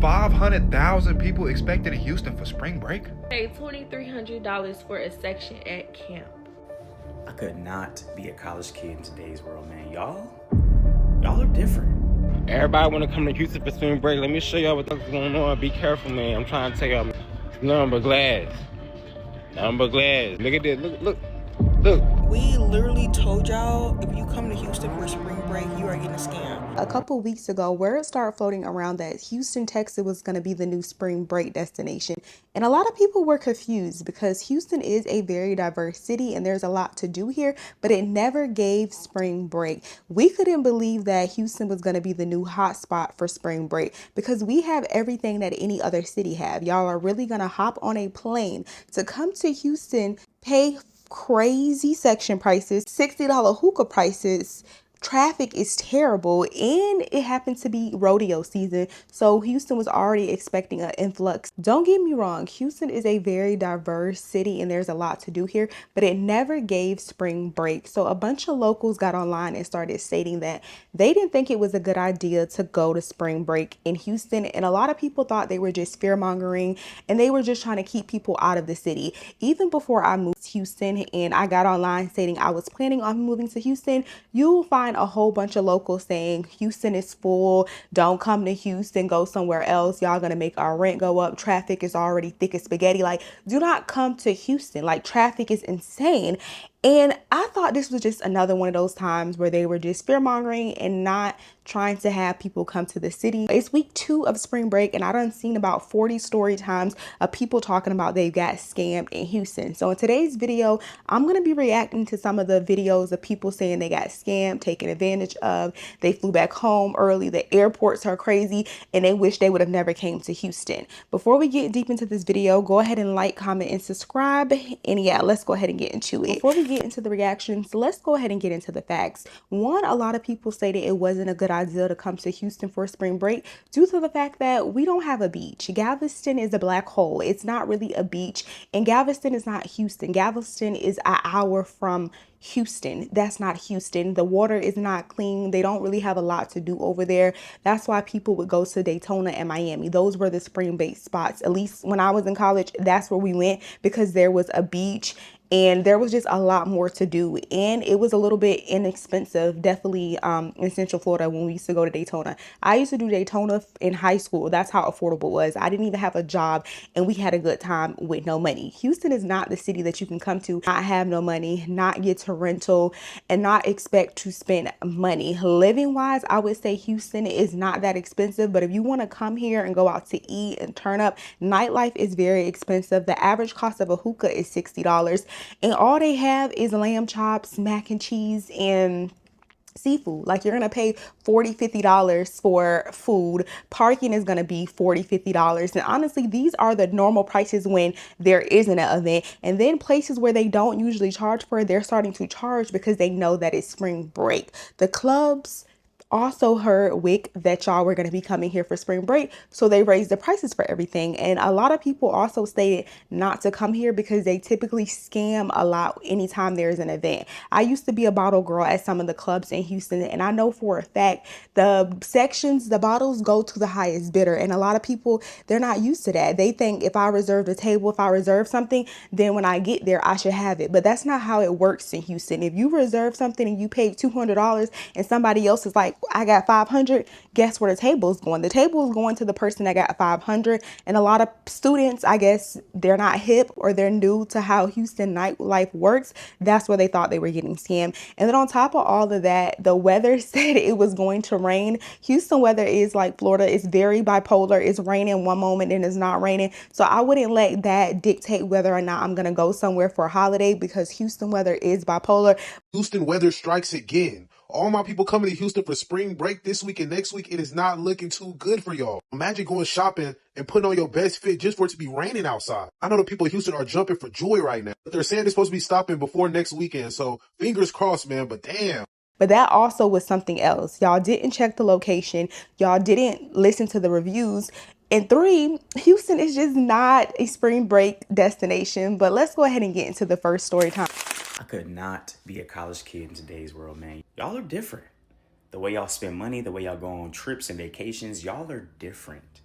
500,000 people expected in Houston for spring break? Paid $2,300 for a section at camp. I could not be a college kid in today's world, man. Y'all are different. Everybody want to come to Houston for spring break. Let me show y'all what's going on. Be careful, man. I'm trying to tell y'all. Nothing but glass. Nothing but glass. Look at this. Look. We literally told y'all if you come to Houston for spring break, you are getting scammed. A couple weeks ago, word started floating around that Houston, Texas was going to be the new spring break destination. And a lot of people were confused because Houston is a very diverse city and there's a lot to do here, but it never gave spring break. We couldn't believe that Houston was going to be the new hotspot for spring break because we have everything that any other city have. Y'all are really going to hop on a plane to come to Houston, pay crazy section prices, $60 hookah prices. Traffic is terrible, and it happened to be rodeo season, so Houston was already expecting an influx. Don't get me wrong, Houston is a very diverse city and there's a lot to do here, but it never gave spring break. So a bunch of locals got online and started stating that they didn't think it was a good idea to go to spring break in Houston, and a lot of people thought they were just fear-mongering and they were just trying to keep people out of the city. Even before I moved to Houston and I got online stating I was planning on moving to Houston, you'll find a whole bunch of locals saying Houston is full, don't come to Houston, go somewhere else, y'all gonna make our rent go up, traffic is already thick as spaghetti. Like, do not come to Houston, like traffic is insane. And I thought this was just another one of those times where they were just fear-mongering and not trying to have people come to the city. It's week 2 of spring break and I done seen about 40 story times of people talking about they got scammed in Houston. So in today's video, I'm going to be reacting to some of the videos of people saying they got scammed, taken advantage of, they flew back home early, the airports are crazy, and they wish they would have never came to Houston. Before we get deep into this video, go ahead and like, comment, and subscribe. And yeah, let's go ahead and get into it. Before we get into the reactions, let's go ahead and get into the facts. One, a lot of people stated it wasn't a good idea to come to Houston for spring break due to the fact that we don't have a beach. Galveston is a black hole. It's not really a beach, and Galveston is not Houston. Galveston is an hour from Houston. That's not Houston. The water is not clean. They don't really have a lot to do over there. That's why people would go to Daytona and Miami. Those were the spring break spots. At least when I was in college, that's where we went because there was a beach and there was just a lot more to do, and it was a little bit inexpensive, definitely in Central Florida when we used to go to Daytona. I used to do Daytona in high school. That's how affordable it was. I didn't even have a job and we had a good time with no money. Houston is not the city that you can come to, not have no money, not get to rental, and not expect to spend money. Living wise, I would say Houston is not that expensive, but if you want to come here and go out to eat and turn up, nightlife is very expensive. The average cost of a hookah is $60. And all they have is lamb chops, mac and cheese, and seafood. Like, you're gonna pay $40-50 for food. Parking is gonna be $40-50. And honestly, these are the normal prices when there isn't an event. And then places where they don't usually charge for it, they're starting to charge because they know that it's spring break. The clubs also heard Wick that y'all were going to be coming here for spring break, so they raised the prices for everything. And a lot of people also stated not to come here because they typically scam a lot anytime there's an event. I used to be a bottle girl at some of the clubs in Houston, and I know for a fact the sections, the bottles go to the highest bidder, and a lot of people, they're not used to that. They think if I reserve a table, if I reserve something, then when I get there I should have it. But that's not how it works in Houston. If you reserve something and you paid $200 and somebody else is like, I got 500, guess where the table is going? The table is going to the person that got 500. And a lot of students, I guess they're not hip or they're new to how Houston nightlife works. That's where they thought they were getting scammed. And then on top of all of that, the weather said it was going to rain. Houston weather is like Florida. It's very bipolar. It's raining one moment and it's not raining. So I wouldn't let that dictate whether or not I'm going to go somewhere for a holiday because Houston weather is bipolar. Houston weather strikes again. All my people coming to Houston for spring break this week and next week, it is not looking too good for y'all. Imagine going shopping and putting on your best fit just for it to be raining outside. I know the people in Houston are jumping for joy right now, but they're saying they're supposed to be stopping before next weekend. So fingers crossed, man, but damn. But that also was something else. Y'all didn't check the location. Y'all didn't listen to the reviews. And 3, Houston is just not a spring break destination. But let's go ahead and get into the first story time. I could not be a college kid in today's world, man. Y'all are different. The way y'all spend money, the way y'all go on trips and vacations, y'all are different.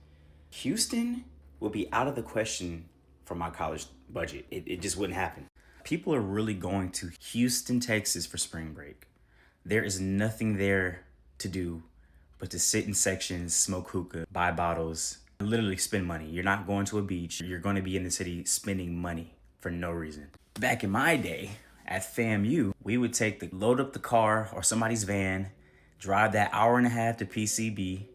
Houston would be out of the question for my college budget. It just wouldn't happen. People are really going to Houston, Texas for spring break. There is nothing there to do but to sit in sections, smoke hookah, buy bottles, literally spend money. You're not going to a beach. You're going to be in the city spending money for no reason. Back in my day at FAMU, we would load up the car or somebody's van, drive that hour and a half to PCB,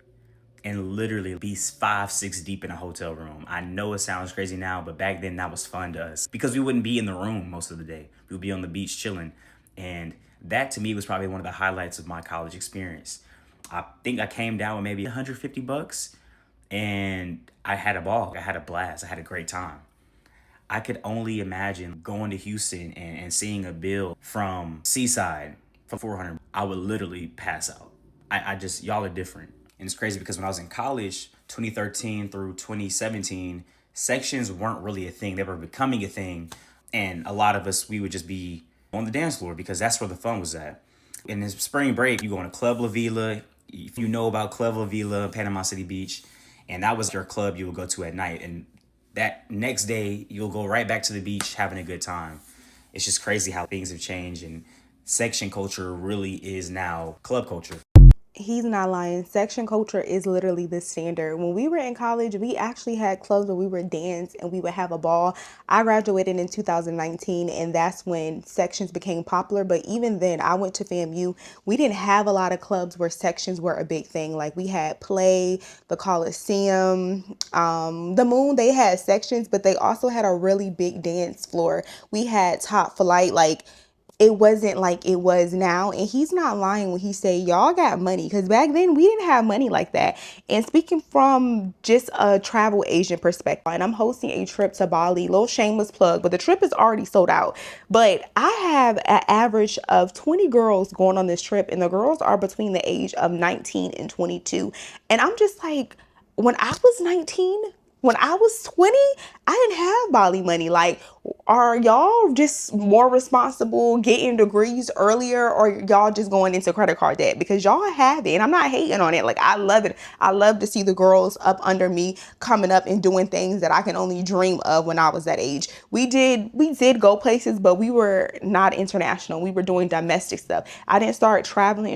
and literally be 5-6 deep in a hotel room. I know it sounds crazy now, but back then that was fun to us because we wouldn't be in the room most of the day. We would be on the beach chilling. And that to me was probably one of the highlights of my college experience. I think I came down with maybe $150 and I had a ball. I had a blast. I had a great time. I could only imagine going to Houston and seeing a bill from Seaside for $400. I would literally pass out. Y'all are different. And it's crazy because when I was in college, 2013 through 2017, sections weren't really a thing. They were becoming a thing. And a lot of us, we would just be on the dance floor because that's where the fun was at. In this spring break, you go to Club La Vila. If you know about Club La Vila, Panama City Beach, and that was your club you would go to at night. And that next day, you'll go right back to the beach having a good time. It's just crazy how things have changed. And section culture really is now club culture. He's not lying. Section culture is literally the standard. When we were in college, we actually had clubs where we would dance and we would have a ball. I graduated in 2019 and that's when sections became popular. But even then, I went to FAMU. We didn't have a lot of clubs where sections were a big thing. Like we had Play, the Coliseum, the Moon. They had sections, but they also had a really big dance floor. We had Top Flight, like it wasn't like it was now. And he's not lying when he say y'all got money, because back then we didn't have money like that. And speaking from just a travel agent perspective, and I'm hosting a trip to Bali, little shameless plug, but the trip is already sold out. But I have an average of 20 girls going on this trip, and the girls are between the age of 19 and 22. And I'm just like, when I was 19, when I was 20, I didn't have Bali money. Like, are y'all just more responsible getting degrees earlier, or y'all just going into credit card debt? Because y'all have it, and I'm not hating on it. Like, I love it. I love to see the girls up under me coming up and doing things that I can only dream of when I was that age. We did go places, but we were not international. We were doing domestic stuff. I didn't start traveling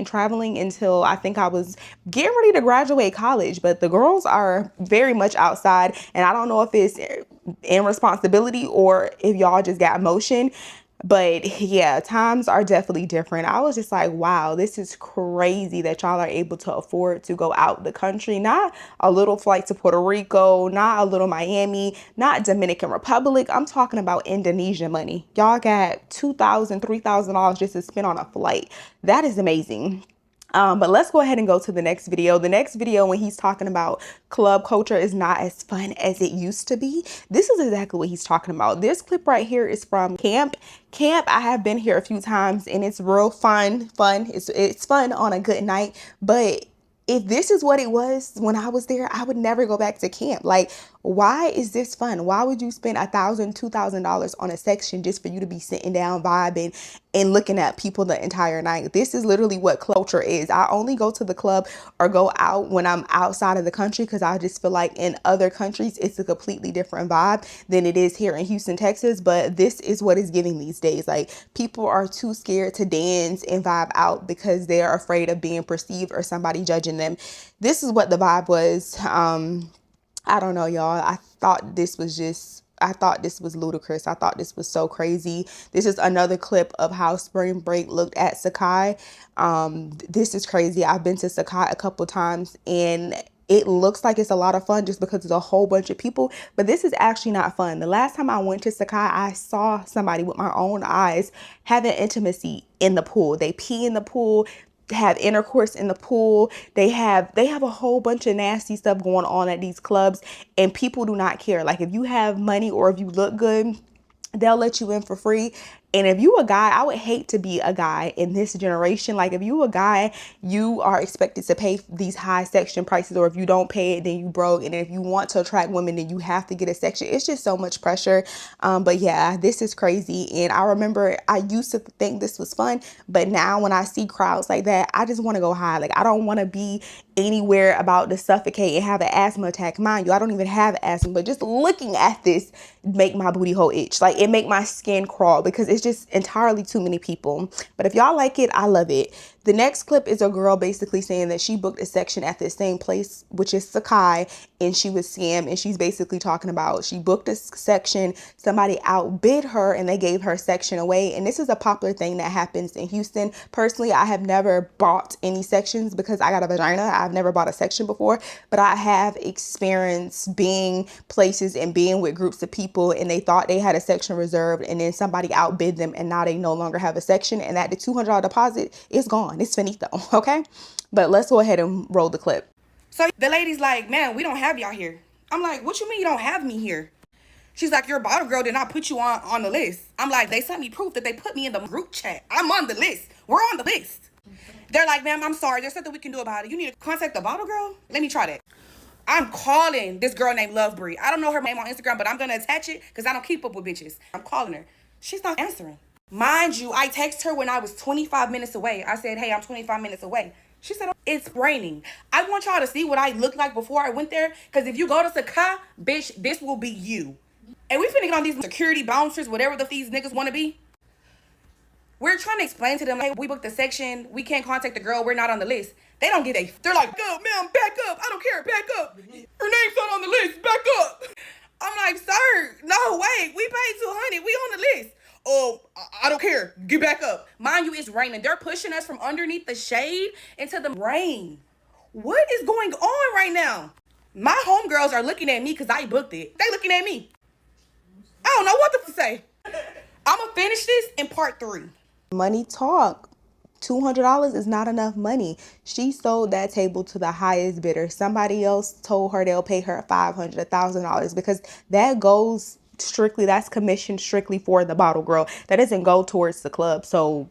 until I think I was getting ready to graduate college. But the girls are very much outside. And I don't know if it's irresponsibility or if y'all just got emotion. But yeah, times are definitely different. I was just like, wow, this is crazy that y'all are able to afford to go out the country. Not a little flight to Puerto Rico, not a little Miami, not Dominican Republic. I'm talking about Indonesia money. Y'all got $2,000, $3,000 just to spend on a flight. That is amazing. But let's go ahead and go to the next video. The next video, when he's talking about club culture is not as fun as it used to be, this is exactly what he's talking about. This clip right here is from camp. I have been here a few times and it's real fun. It's fun on a good night. But if this is what it was when I was there, I would never go back to camp. Like, why is this fun? Why would you spend $1,000, $2,000 on a section just for you to be sitting down, vibing, and looking at people the entire night? This is literally what culture is. I only go to the club or go out when I'm outside of the country, because I just feel like in other countries, it's a completely different vibe than it is here in Houston, Texas. But this is what it's giving these days. Like, people are too scared to dance and vibe out because they're afraid of being perceived or somebody judging them. This is what the vibe was. I don't know, y'all. I thought this was ludicrous. I thought this was so crazy. This is another clip of how spring break looked at Sakai. This is crazy. I've been to Sakai a couple times and it looks like it's a lot of fun just because there's a whole bunch of people, but this is actually not fun. The last time I went to Sakai, I saw somebody with my own eyes having intimacy in the pool. They pee in the pool, have intercourse in the pool. They have a whole bunch of nasty stuff going on at these clubs, and people do not care. Like, if you have money or if you look good, they'll let you in for free. And if you a guy, I would hate to be a guy in this generation. Like if you a guy, you are expected to pay these high section prices, or if you don't pay it, then you broke. And if you want to attract women, then you have to get a section. It's just so much pressure. But yeah, this is crazy. And I remember I used to think this was fun, but now when I see crowds like that, I just want to go high. Like I don't want to be anywhere about to suffocate and have an asthma attack. Mind you, I don't even have asthma, but just looking at this make my booty hole itch. Like it make my skin crawl because it's just entirely too many people. But if y'all like it, I love it. The next clip is a girl basically saying that she booked a section at the same place, which is Sakai, and she was scammed. And she's basically talking about she booked a section, somebody outbid her, and they gave her section away. And this is a popular thing that happens in Houston. Personally, I have never bought any sections because I got a vagina. I've never bought a section before, but I have experienced being places and being with groups of people, and they thought they had a section reserved, and then somebody outbid them, and now they no longer have a section, and that the $200 deposit is gone. It's finito, okay? But let's go ahead and roll the clip. So the lady's like, man, we don't have y'all here. I'm like, what you mean you don't have me here? She's like, your bottle girl did not put you on the list. I'm like, they sent me proof that they put me in the group chat. I'm on the list. We're on the list. They're like, ma'am, I'm sorry. There's nothing we can do about it. You need to contact the bottle girl. Let me try that. I'm calling this girl named Lovebree. I don't know her name on Instagram, but I'm going to attach it because I don't keep up with bitches. I'm calling her. She's not answering. Mind you, I text her when I was 25 minutes away. I said, hey, I'm 25 minutes away. She said, it's raining. I want y'all to see what I looked like before I went there. Because if you go to Sakai, bitch, this will be you. And we finna get on these security bouncers, whatever these niggas want to be. We're trying to explain to them, hey, we booked the section. We can't contact the girl. We're not on the list. They don't get they're like, go, ma'am, back up. I don't care. Back up. Her name's not on the list. Back up. I'm like, sir, no, wait. We paid 200. We on the list. Oh, I don't care. Get back up. Mind you, it's raining. They're pushing us from underneath the shade into the rain. What is going on right now? My homegirls are looking at me because I booked it. They looking at me. I don't know what to say. I'm going to finish this in part 3. Money talk. $200 is not enough money. She sold that table to the highest bidder. Somebody else told her they'll pay her $500, $1,000 because that goes strictly, that's commission strictly for the bottle girl. That doesn't go towards the club. So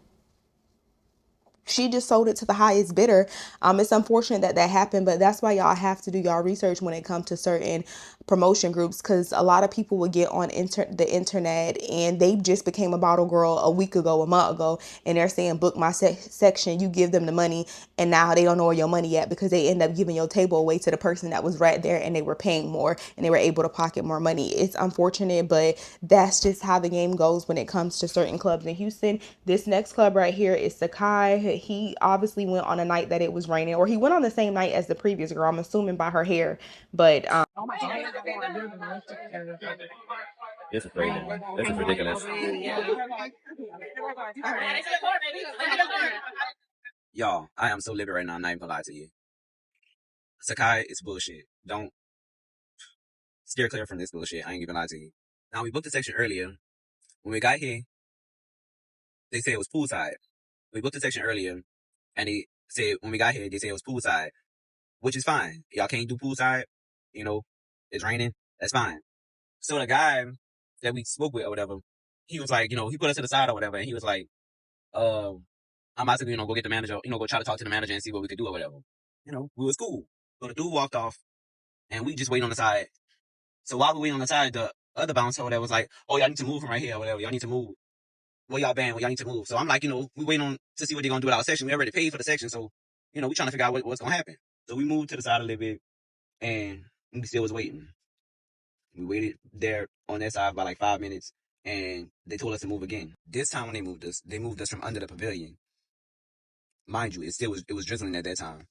she just sold it to the highest bidder. It's unfortunate that that happened, but that's why y'all have to do y'all research when it comes to certain promotion groups, because a lot of people will get on the internet and they just became a bottle girl a week ago, a month ago, and they're saying book my section. You give them the money, and now they don't know where your money at because they end up giving your table away to the person that was right there, and they were paying more and they were able to pocket more money. It's unfortunate, but that's just how the game goes when it comes to certain clubs in Houston. This next club right here is Sakai. He obviously went on a night that it was raining, or he went on the same night as the previous girl, I'm assuming by her hair, but This is crazy. This is ridiculous. Y'all, I am so livid right now. I'm not even gonna lie to you. Sakai is bullshit. Don't steer clear from this bullshit. I ain't even lie to you. Now, we booked the section earlier. When we got here, they said it was poolside. We booked the section earlier, and they said when we got here, they said it was poolside, which is fine. Y'all can't do poolside. You know, it's raining. That's fine. So the guy that we spoke with or whatever, he was like, he put us to the side or whatever, and he was like, I'm about to, go get the manager, go try to talk to the manager and see what we could do or whatever. We was cool. So the dude walked off, and we just waited on the side. So while we waiting on the side, the other bouncer or whatever was like, oh, y'all need to move from right here or whatever. Y'all need to move. Well, y'all banned. Well, y'all need to move. So I'm like, we waiting on to see what they're going to do with our section. We already paid for the section. So, we trying to figure out what's going to happen. So we moved to the side a little bit, and we still was waiting. We waited there on that side by like 5 minutes, and they told us to move again. This time when they moved us from under the pavilion. Mind you, it was drizzling at that time.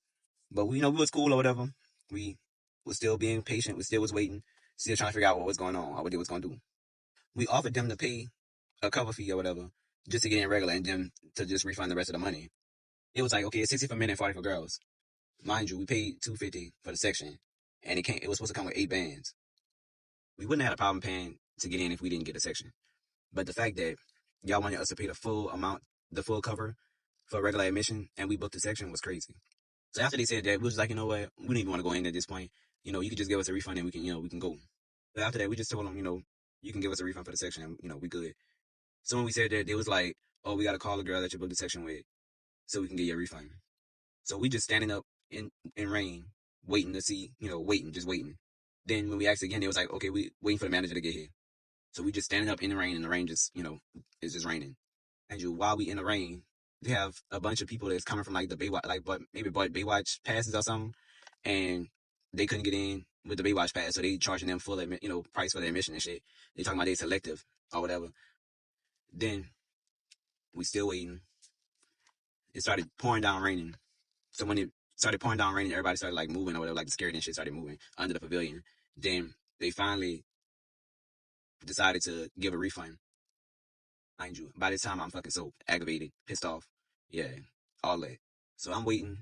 But we was cool or whatever. We was still being patient. We still was waiting, still trying to figure out what was going on or what they was going to do. We offered them to pay a cover fee or whatever just to get in regular and them to just refund the rest of the money. It was like, okay, it's 60 for men and 40 for girls. Mind you, we paid $250 for the section, and it was supposed to come with 8 bands. We wouldn't have had a problem paying to get in if we didn't get a section. But the fact that y'all wanted us to pay the full amount, the full cover for regular admission, and we booked the section was crazy. So after they said that, we was like, you know what, we don't even want to go in at this point. You could just give us a refund and we can go. But after that, we just told them, you can give us a refund for the section and, we good. So when we said that, they was like, oh, we got to call the girl that you booked the section with so we can get your refund. So we just standing up in rain, waiting to see, just waiting. Then when we asked again, they was like, okay, we waiting for the manager to get here. So we just standing up in the rain, and the rain just, is just raining. And while we in the rain, they have a bunch of people that's coming from like the Baywatch, maybe bought Baywatch passes or something, and they couldn't get in with the Baywatch pass, so they charging them full, price for their admission and shit. They talking about they selective or whatever. Then we still waiting. It started pouring down raining. So when it started pouring down raining, everybody started like moving or whatever, like the security and shit started moving under the pavilion. Then they finally decided to give a refund. Mind you, by this time I'm fucking so aggravated, pissed off. Yeah, all that. So I'm waiting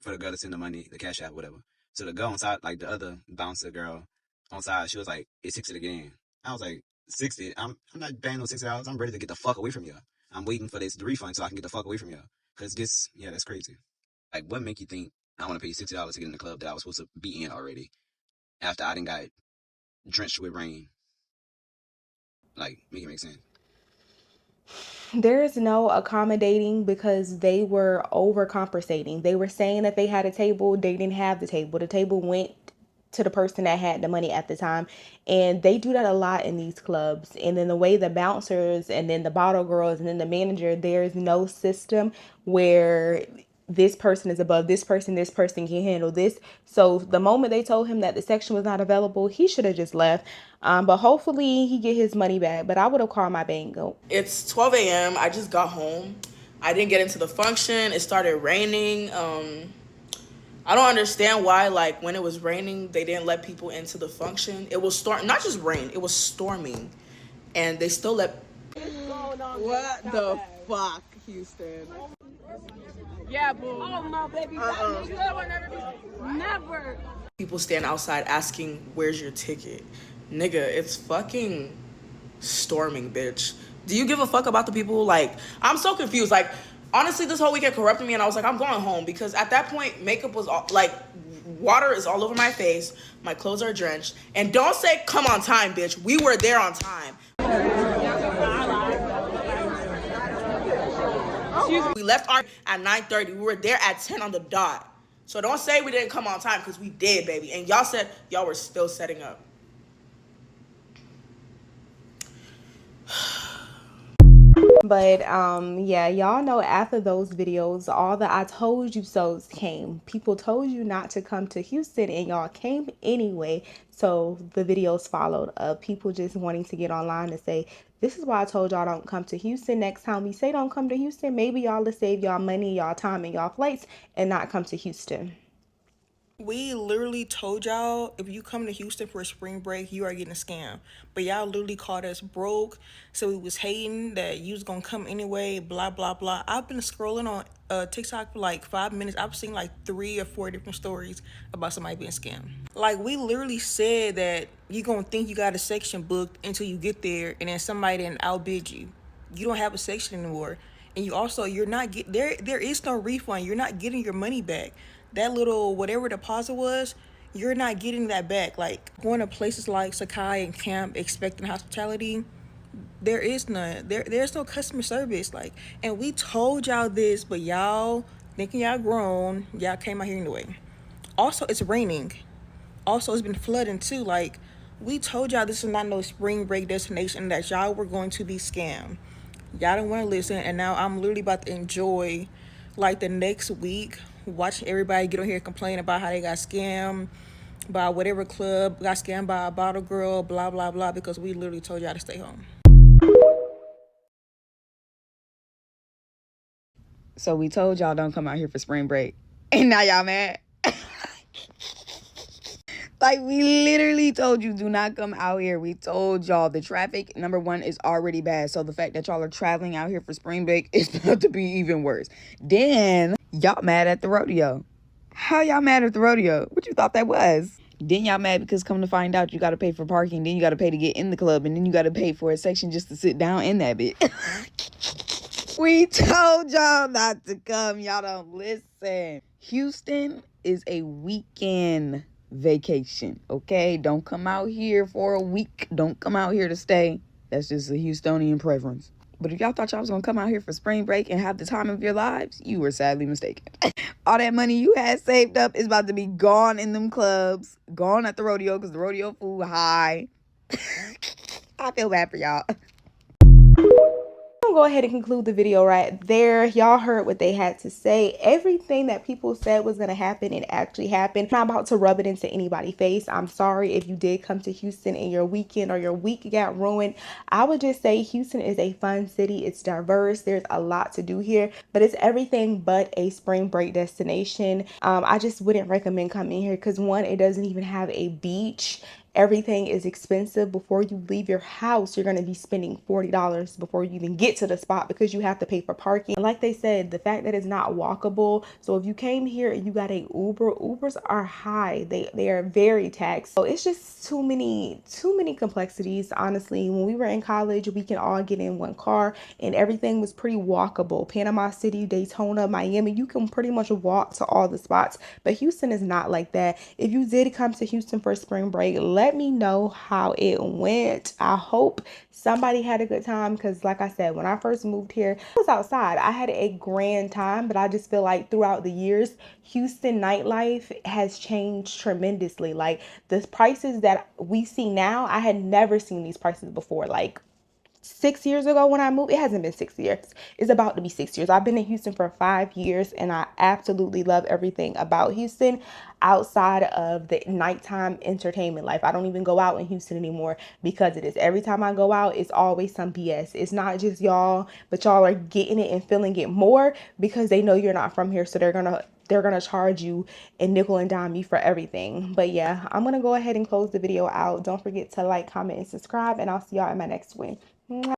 for the girl to send the money, the cash app, whatever. So the girl on side, like the other bouncer girl on side, she was like, it's 60 again. I was like, 60? I'm not paying no $60. I'm ready to get the fuck away from you. I'm waiting for the refund so I can get the fuck away from you. Cause that's crazy. Like, what make you think I want to pay $60 to get in the club that I was supposed to be in already after I done got drenched with rain? Like, make it make sense. There's no accommodating because they were overcompensating. They were saying that they had a table. They didn't have the table. The table went to the person that had the money at the time. And they do that a lot in these clubs. And then the way the bouncers and then the bottle girls and then the manager, there's no system where this person is above this person can handle this. So the moment they told him that the section was not available, he should have just left. But hopefully he get his money back. But I would have called my bank. It's 12 a.m. I just got home. I didn't get into the function. It started raining. I don't understand why, like, when it was raining, they didn't let people into the function. It was not just rain, it was storming. And they still let... What the fuck, Houston? Yeah, boo. Oh, no, baby. Never. People stand outside asking, where's your ticket? Nigga, it's fucking storming, bitch. Do you give a fuck about the people? Like, I'm so confused. Like, honestly, this whole weekend corrupted me, and I was like, I'm going home. Because at that point, makeup was all, like, water is all over my face. My clothes are drenched. And don't say, come on time, bitch. We were there on time. We left at 9:30. We were there at 10 on the dot. So don't say we didn't come on time, because we did, baby. And y'all said y'all were still setting up. But yeah, y'all know after those videos, all the I told you so's came. People told you not to come to Houston and y'all came anyway. So the videos followed of people just wanting to get online and say, this is why I told y'all don't come to Houston. Next time we say don't come to Houston, maybe y'all will save y'all money, y'all time, and y'all flights and not come to Houston. We literally told y'all if you come to Houston for a spring break, you are getting a scam. But y'all literally called us broke. So we was hating that you was gonna come anyway, blah, blah, blah. I've been scrolling on TikTok for like 5 minutes. I've seen like 3 or 4 different stories about somebody being scammed. Like, we literally said that you gonna think you got a section booked until you get there, and then somebody then outbid you. You don't have a section anymore. And you're not getting, there is no refund. You're not getting your money back. That little whatever deposit was, you're not getting that back. Like, going to places like Sakai and Camp expecting hospitality, there is none. There's no customer service. Like, and we told y'all this, but y'all thinking y'all grown, y'all came out here anyway. Also, it's raining. Also, it's been flooding too. Like, we told y'all this is not no spring break destination, that y'all were going to be scammed. Y'all don't want to listen, and now I'm literally about to enjoy like the next week watching everybody get on here and complain about how they got scammed by whatever club, got scammed by a bottle girl, blah, blah, blah, because we literally told y'all to stay home. So we told y'all don't come out here for spring break. And now y'all mad? Like, we literally told you do not come out here. We told y'all the traffic, number one, is already bad. So the fact that y'all are traveling out here for spring break is about to be even worse. Then y'all mad at the rodeo. How y'all mad at the rodeo? What you thought that was? Then y'all mad because come to find out you got to pay for parking. Then you got to pay to get in the club. And then you got to pay for a section just to sit down in that bit. We told y'all not to come. Y'all don't listen. Houston is a weekend vacation, okay? Don't come out here for a week. Don't come out here to stay. That's just a Houstonian preference. But if y'all thought y'all was gonna come out here for spring break and have the time of your lives, you were sadly mistaken. All that money you had saved up is about to be gone in them clubs, gone at the rodeo, because the rodeo food high. I feel bad for y'all. I'm gonna go ahead and conclude the video right there. Y'all heard what they had to say. Everything that people said was gonna happen, it actually happened. I'm not about to rub it into anybody's face. I'm sorry if you did come to Houston and your weekend or your week got ruined. I would just say Houston is a fun city. It's diverse. There's a lot to do here, but it's everything but a spring break destination. I just wouldn't recommend coming here because, one, it doesn't even have a beach. Everything is expensive. Before you leave your house, you're going to be spending $40 before you even get to the spot because you have to pay for parking. And like they said, the fact that it's not walkable. So if you came here and you got a Uber, Ubers are high. They are very taxed. So it's just too many complexities. Honestly, when we were in college, we can all get in one car and everything was pretty walkable. Panama City, Daytona, Miami, you can pretty much walk to all the spots. But Houston is not like that. If you did come to Houston for spring break, let me know how it went. I hope somebody had a good time because, like I said, when I first moved here, I was outside. I had a grand time, but I just feel like throughout the years, Houston nightlife has changed tremendously. Like, the prices that we see now, I had never seen these prices before. Like, 6 years ago when I moved, it hasn't been 6 years. It's about to be 6 years. I've been in Houston for 5 years and I absolutely love everything about Houston outside of the nighttime entertainment life. I don't even go out in Houston anymore because it is. Every time I go out, it's always some BS. It's not just y'all, but y'all are getting it and feeling it more because they know you're not from here. So they're gonna charge you and nickel and dime you for everything. But yeah, I'm gonna go ahead and close the video out. Don't forget to like, comment, and subscribe, and I'll see y'all in my next one.